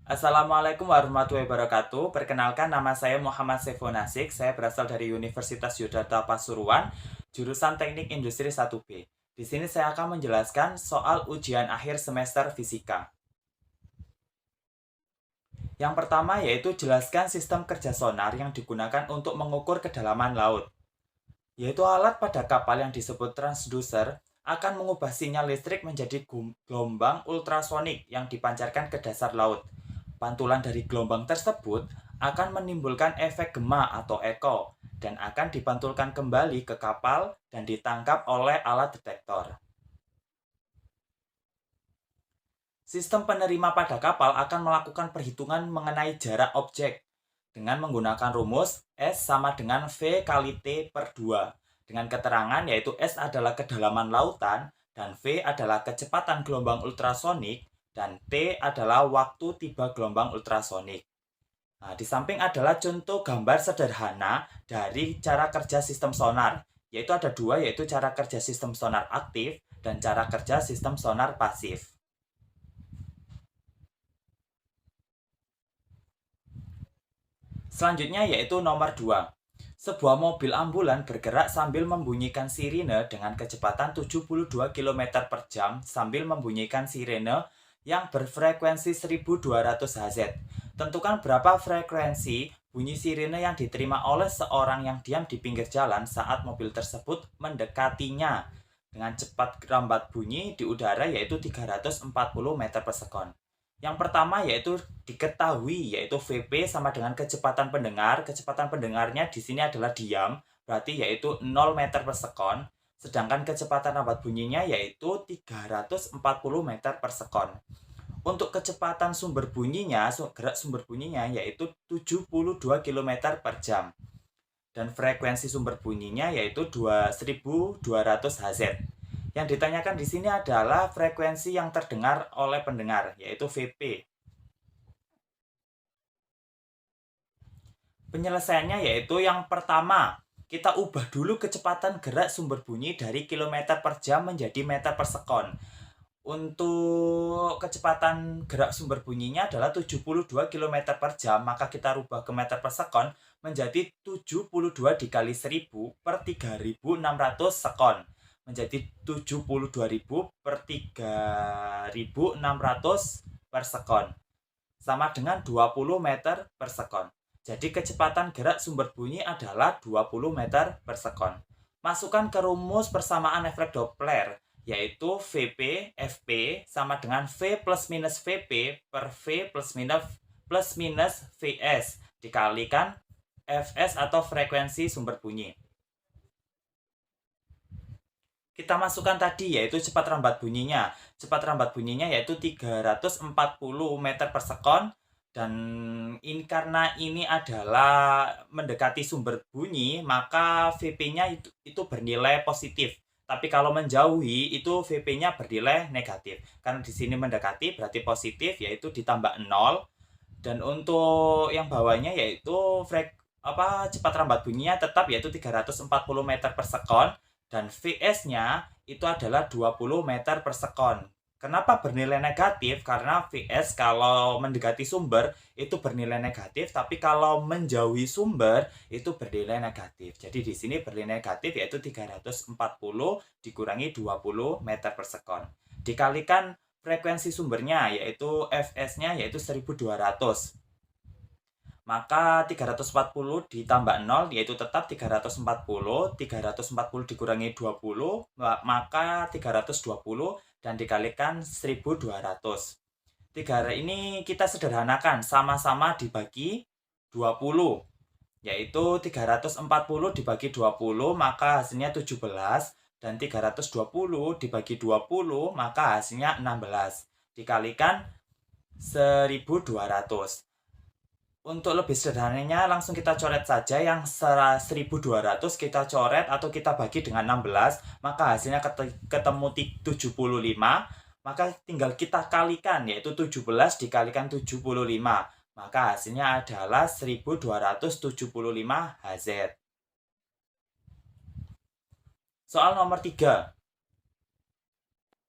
Assalamualaikum warahmatullahi wabarakatuh. Perkenalkan, nama saya Muhammad Seiful Nasik. Saya berasal dari Universitas Yogyakarta Pasuruan, jurusan Teknik Industri 1B. Di sini saya akan menjelaskan soal ujian akhir semester fisika. Yang pertama yaitu jelaskan sistem kerja sonar yang digunakan untuk mengukur kedalaman laut. Yaitu alat pada kapal yang disebut transducer akan mengubah sinyal listrik menjadi gelombang ultrasonik yang dipancarkan ke dasar laut. Pantulan dari gelombang tersebut akan menimbulkan efek gema atau eko dan akan dipantulkan kembali ke kapal dan ditangkap oleh alat detektor. Sistem penerima pada kapal akan melakukan perhitungan mengenai jarak objek dengan menggunakan rumus S sama dengan V kali T per 2. Dengan keterangan yaitu S adalah kedalaman lautan dan V adalah kecepatan gelombang ultrasonik dan T adalah waktu tiba gelombang ultrasonik. Nah, di samping adalah contoh gambar sederhana dari cara kerja sistem sonar. Yaitu ada dua, yaitu cara kerja sistem sonar aktif dan cara kerja sistem sonar pasif. Selanjutnya yaitu nomor 2. Sebuah mobil ambulan bergerak sambil membunyikan sirine dengan kecepatan 72 km per jam sambil membunyikan sirene yang berfrekuensi 1200 Hz. Tentukan berapa frekuensi bunyi sirine yang diterima oleh seorang yang diam di pinggir jalan saat mobil tersebut mendekatinya dengan cepat rambat bunyi di udara yaitu 340 meter per sekon. Yang pertama yaitu diketahui yaitu VP sama dengan kecepatan pendengar. Kecepatan pendengarnya di sini adalah diam, berarti yaitu 0 meter per sekon. Sedangkan kecepatan rambat bunyinya yaitu 340 meter per sekon. Untuk kecepatan sumber bunyinya, gerak sumber bunyinya yaitu 72 km per jam. Dan frekuensi sumber bunyinya yaitu 1200 Hz. Yang ditanyakan di sini adalah frekuensi yang terdengar oleh pendengar, yaitu VP. Penyelesaiannya yaitu yang pertama, kita ubah dulu kecepatan gerak sumber bunyi dari kilometer per jam menjadi meter per sekon. Untuk kecepatan gerak sumber bunyinya adalah 72 km per jam, maka kita rubah ke meter per sekon menjadi 72 dikali 1000 per 3600 sekon. Menjadi 72.000 per 3600 per sekon. Sama dengan 20 meter per sekon. Jadi kecepatan gerak sumber bunyi adalah 20 meter per sekon. Masukkan ke rumus persamaan efek Doppler, yaitu VP, FP sama dengan V plus minus VP per V plus minus VS dikalikan Fs atau frekuensi sumber bunyi. Kita masukkan tadi yaitu cepat rambat bunyinya. Cepat rambat bunyinya yaitu 340 meter per sekon. Dan ini karena ini adalah mendekati sumber bunyi, maka VP-nya itu bernilai positif. Tapi kalau menjauhi itu VP-nya bernilai negatif. Karena di sini mendekati berarti positif yaitu ditambah 0. Dan untuk yang bawahnya yaitu cepat rambat bunyinya tetap yaitu 340 meter per sekon dan Vs-nya itu adalah 20 meter per sekon. Kenapa bernilai negatif? Karena Vs kalau mendekati sumber itu bernilai negatif, tapi kalau menjauhi sumber itu bernilai negatif. Jadi di sini bernilai negatif yaitu 340 dikurangi 20 meter per sekon. Dikalikan frekuensi sumbernya yaitu Fs-nya yaitu 1200. Maka 340 ditambah 0 yaitu tetap 340. 340 dikurangi 20 maka 320 dan dikalikan 1200. Ini kita sederhanakan, sama-sama dibagi 20. Yaitu 340 dibagi 20 maka hasilnya 17 dan 320 dibagi 20 maka hasilnya 16. Dikalikan 1200. Untuk lebih sederhananya langsung kita coret saja yang 1200 kita coret atau kita bagi dengan 16 maka hasilnya ketemu 75. Maka tinggal kita kalikan yaitu 17 dikalikan 75 maka hasilnya adalah 1275 Hz. Soal nomor 3.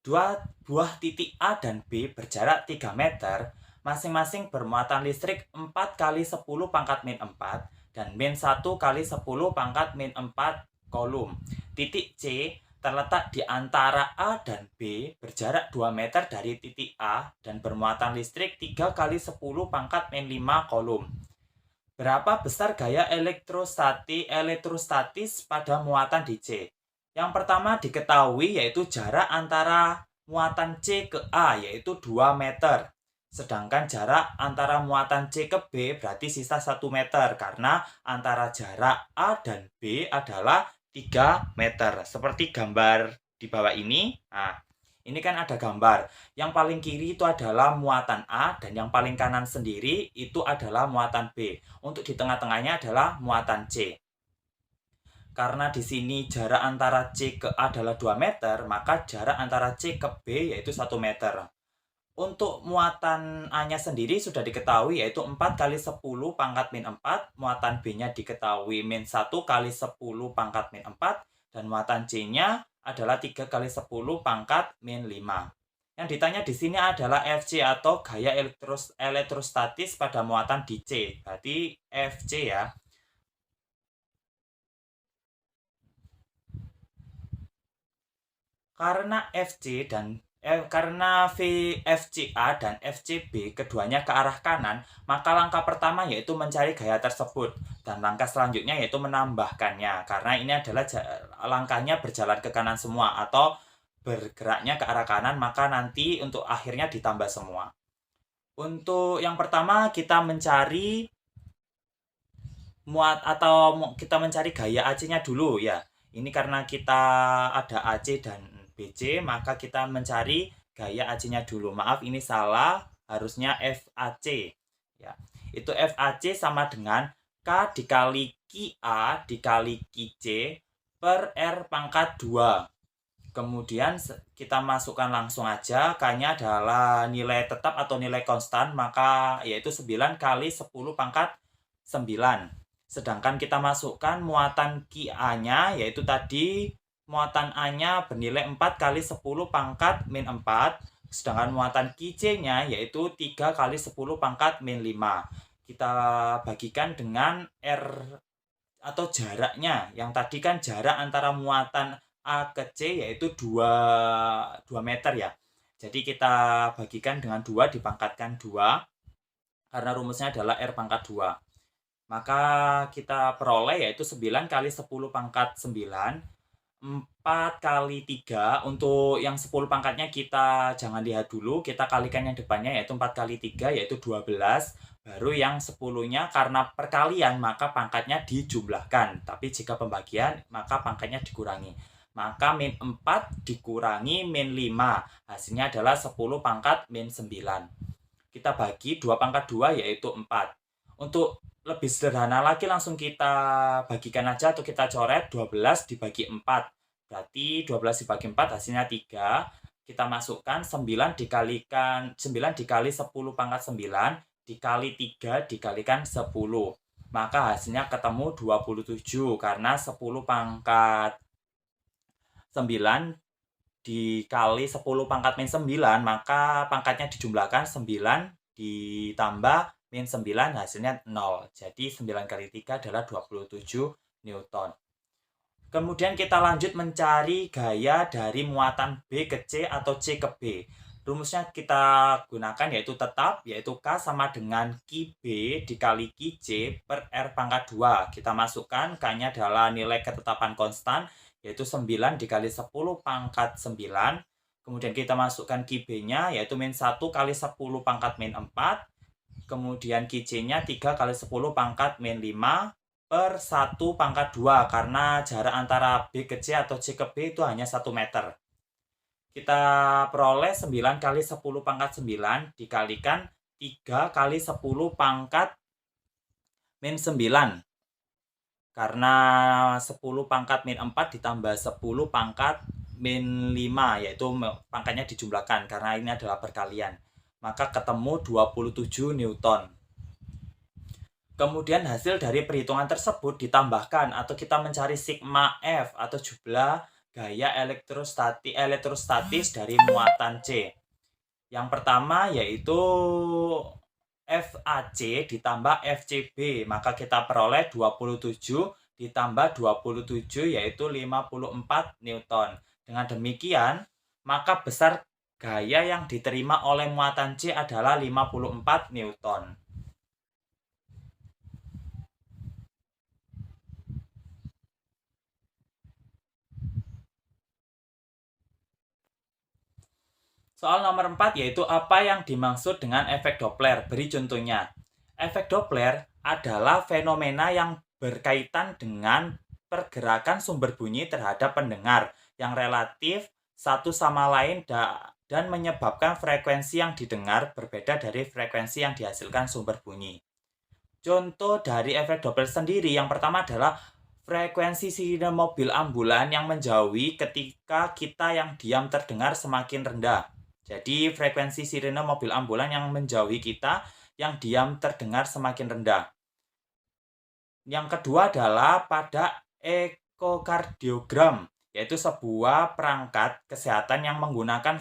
Dua buah titik A dan B berjarak 3 meter masing-masing bermuatan listrik 4 kali 10 pangkat min 4 dan min 1 kali 10 pangkat min 4 kolom. Titik C terletak di antara A dan B berjarak 2 meter dari titik A dan bermuatan listrik 3 kali 10 pangkat min 5 kolom. Berapa besar gaya elektrostatis pada muatan di C? Yang pertama diketahui yaitu jarak antara muatan C ke A yaitu 2 meter. Sedangkan jarak antara muatan C ke B berarti sisa 1 meter karena antara jarak A dan B adalah 3 meter. Seperti gambar di bawah ini. Nah, ini kan ada gambar. Yang paling kiri itu adalah muatan A dan yang paling kanan sendiri itu adalah muatan B. Untuk di tengah-tengahnya adalah muatan C. Karena di sini jarak antara C ke A adalah 2 meter, maka jarak antara C ke B yaitu 1 meter. Untuk muatan A-nya sendiri sudah diketahui yaitu 4 kali 10 pangkat min 4, muatan B-nya diketahui min 1 kali 10 pangkat min 4, dan muatan C-nya adalah 3 kali 10 pangkat min 5. Yang ditanya di sini adalah FC atau gaya elektrostatis pada muatan di C. Berarti FC ya. Karena VFCA dan FCB keduanya ke arah kanan, maka langkah pertama yaitu mencari gaya tersebut dan langkah selanjutnya yaitu menambahkannya karena ini adalah langkahnya berjalan ke kanan semua atau bergeraknya ke arah kanan, maka nanti untuk akhirnya ditambah semua. Untuk yang pertama kita mencari kita mencari gaya AC-nya dulu ya. Ini karena kita ada AC dan BC, maka kita mencari gaya AC-nya dulu. Maaf, ini salah. Harusnya FAC. Ya. Itu FAC sama dengan K dikali QA dikali QC per R pangkat 2. Kemudian kita masukkan langsung aja. K-nya adalah nilai tetap atau nilai konstan, maka yaitu 9 kali 10 pangkat 9. Sedangkan kita masukkan muatan QA-nya, yaitu tadi muatan A-nya bernilai 4 kali 10 pangkat min 4. Sedangkan muatan QC-nya yaitu 3 kali 10 pangkat min 5. Kita bagikan dengan R atau jaraknya. Yang tadi kan jarak antara muatan A ke C yaitu 2 meter ya. Jadi kita bagikan dengan 2 dipangkatkan 2. Karena rumusnya adalah R pangkat 2. Maka kita peroleh yaitu 9 kali 10 pangkat 9, 4 kali 3. Untuk yang 10 pangkatnya kita jangan lihat dulu, kita kalikan yang depannya yaitu 4 kali 3 yaitu 12. Baru yang 10-nya karena perkalian maka pangkatnya dijumlahkan. Tapi jika pembagian maka pangkatnya dikurangi. Maka min 4 dikurangi min 5. Hasilnya adalah 10 pangkat min 9. Kita bagi 2 pangkat 2 yaitu 4. Untuk lebih sederhana lagi langsung kita bagikan aja atau kita coret 12 dibagi 4. Berarti 12 dibagi 4 hasilnya 3. Kita masukkan 9 dikalikan 9 dikali 10 pangkat 9 dikali 3 dikalikan 10. Maka hasilnya ketemu 27 karena 10 pangkat 9 dikali 10 pangkat min 9 maka pangkatnya dijumlahkan 9 ditambah min 9 hasilnya 0. Jadi 9 kali 3 adalah 27 Newton. Kemudian kita lanjut mencari gaya dari muatan B ke C atau C ke B. Rumusnya kita gunakan yaitu tetap, yaitu K sama dengan QB dikali QC per R pangkat 2. Kita masukkan K-nya adalah nilai ketetapan konstan, yaitu 9 dikali 10 pangkat 9. Kemudian kita masukkan QB-nya yaitu min 1 kali 10 pangkat min 4. Kemudian QC-nya 3 kali 10 pangkat min 5 per 1 pangkat 2. Karena jarak antara B ke C atau C ke B itu hanya 1 meter. Kita peroleh 9 kali 10 pangkat 9 dikalikan 3 kali 10 pangkat min 9. Karena 10 pangkat min 4 ditambah 10 pangkat min 5, yaitu pangkatnya dijumlahkan karena ini adalah perkalian. Maka ketemu 27 Newton. Kemudian hasil dari perhitungan tersebut ditambahkan atau kita mencari sigma F atau jumlah gaya elektrostatis dari muatan C. Yang pertama yaitu FAC ditambah FCB, maka kita peroleh 27 ditambah 27 yaitu 54 Newton. Dengan demikian, maka besar gaya yang diterima oleh muatan C adalah 54 Newton. Soal nomor 4 yaitu apa yang dimaksud dengan efek Doppler. Beri contohnya. Efek Doppler adalah fenomena yang berkaitan dengan pergerakan sumber bunyi terhadap pendengar yang relatif satu sama lain dan menyebabkan frekuensi yang didengar berbeda dari frekuensi yang dihasilkan sumber bunyi. Contoh dari efek Doppler sendiri yang pertama adalah frekuensi sirine mobil ambulan yang menjauhi ketika kita yang diam terdengar semakin rendah. Jadi frekuensi sirine mobil ambulan yang menjauhi kita yang diam terdengar semakin rendah. Yang kedua adalah pada ekokardiogram, yaitu sebuah perangkat kesehatan yang menggunakan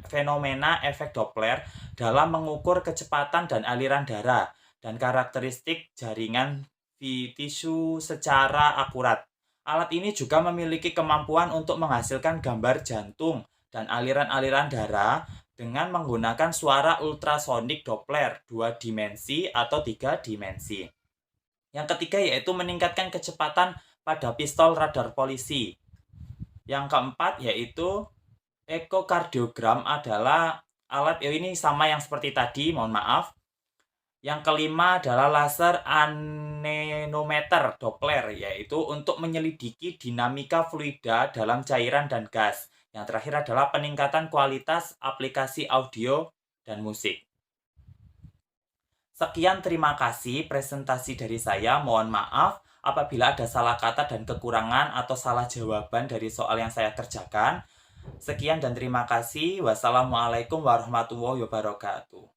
fenomena efek Doppler dalam mengukur kecepatan dan aliran darah dan karakteristik jaringan tisu secara akurat. Alat ini juga memiliki kemampuan untuk menghasilkan gambar jantung dan aliran-aliran darah dengan menggunakan suara ultrasonik Doppler 2 dimensi atau 3 dimensi. Yang ketiga yaitu meningkatkan kecepatan pada pistol radar polisi. Yang keempat yaitu ekokardiogram adalah alat ini sama yang seperti tadi, mohon maaf. Yang kelima adalah laser anemometer Doppler, yaitu untuk menyelidiki dinamika fluida dalam cairan dan gas. Yang terakhir adalah peningkatan kualitas aplikasi audio dan musik. Sekian, terima kasih presentasi dari saya. Mohon maaf apabila ada salah kata dan kekurangan atau salah jawaban dari soal yang saya kerjakan. Sekian dan terima kasih. Wassalamualaikum warahmatullahi wabarakatuh.